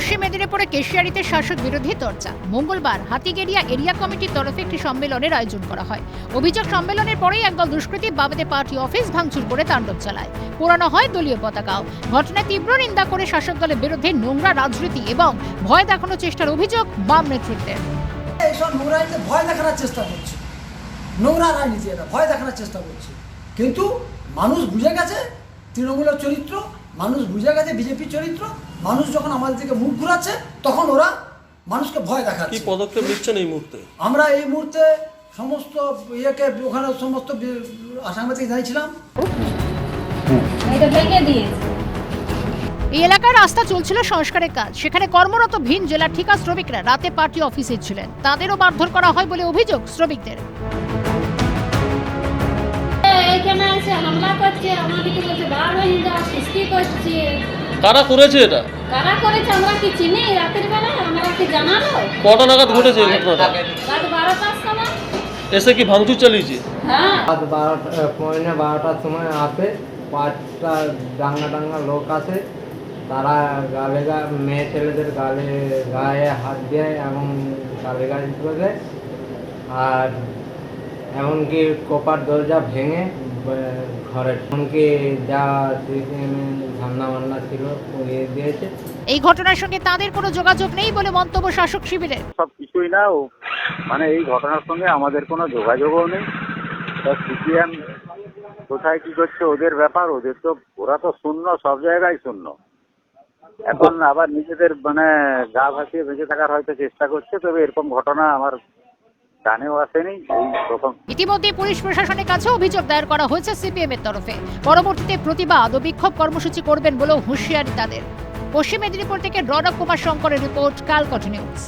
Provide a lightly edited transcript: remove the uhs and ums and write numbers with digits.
পশ্চিম মেদিনীপুরে কেশিয়ারিতে শাসক বিরোধী চর্চা। মঙ্গলবার হাতিগেরিয়া এরিয়া কমিটির তরফে একটি সম্মেলনের আয়োজন করা হয়। অভিযোগ, সম্মেলনের পরেই একদল দুষ্কৃতী বামেদের পার্টি অফিস ভাঙচুর করে তাণ্ডব চালায়, পোড়ানো হয় দলীয় পতাকাও। ঘটনায় তীব্র নিন্দা করে শাসক দলের বিরুদ্ধে নোংরা রাজনীতি এবং ভয় দেখানোর চেষ্টার অভিযোগ বাম নেতৃত্বের। এইসব নোংরা ভয় দেখানোর চেষ্টা করছে, নোংরা রাজনীতি, এটা ভয় দেখানোর চেষ্টা করছে। কিন্তু মানুষ বুঝে গেছে তৃণমূলের চরিত্র, মানুষ বুঝে গেছে বিজেপির চরিত্র। মানুষ যখন আমাদের দিকে মুখ ঘুরাচ্ছে তখন ওরা মানুষকে ভয় দেখাচ্ছে। কি পদক্ষেপ নিচ্ছেন এই মুহূর্তে? আমরা এই মুহূর্তে সমস্ত ইয়েকে ওখানে সমস্ত সাংবাদিক জানিয়েছিলাম। এই এলাকার রাস্তা চলছিল সংস্কারের কাজ। সেখানে কর্মরত ভিন জেলার ঠিকা শ্রমিকরা রাতে পার্টি অফিসে ছিলেন। তাদেরও মারধর করা হয় বলে অভিযোগ শ্রমিকদের। এখানে এসে হামলা করছে, আমাদেরকে বলছে বার হয়ে যা, সৃষ্টি করছে। কারা করেছে এটা? কারা করেছে আমরা কি চিনি? রাতের বেলা আমরা কি জানালো? কটা নাগাদ ঘটেছে এই ঘটনাটা? রাত 12টার সময় এসে কি ভাঙচুর চালিয়েছে? হ্যাঁ, রাত 12টার সময় আসে, 5টা ডাঙ্গা লোক আসে। তারা মেয়ে ছেলেদের গায়ে হাত দেয় এবং গালি করে দেয়। আর এমনকি কোপার দরজা ভেঙে ঘরে এমনকি যা ধান্না বান্না ছিল উড়িয়ে দিয়েছে। এই ঘটনার সঙ্গে তাদের কোনো যোগাযোগ নেই বলে মন্তব্য শাসক শিবিরের। সব কিছুই না, মানে এই ঘটনার সঙ্গে আমাদের কোনো যোগাযোগও নেই। সিপিএম কোথায় কি করছে ওদের ব্যাপার, ওদের তো ওরা তো শূন্য, সব জায়গায় শূন্য। এখন আবার নিজেদের মানে গা ভাসিয়ে বেঁচে থাকার হয়তো চেষ্টা করছে, তবে এরকম ঘটনা আমার জানেও আসেনি এই প্রথম। ইতিমধ্যে পুলিশ প্রশাসনের কাছে অভিযোগ দায়ের করা হয়েছে সিপিএম এর তরফে। পরবর্তীতে প্রতিবাদ ও বিক্ষোভ কর্মসূচি করবেন বলেও হুঁশিয়ারি তাদের। পশ্চিম মেদিনীপুর থেকে রণক কুমার শঙ্করের রিপোর্ট, কালকট নিউজ।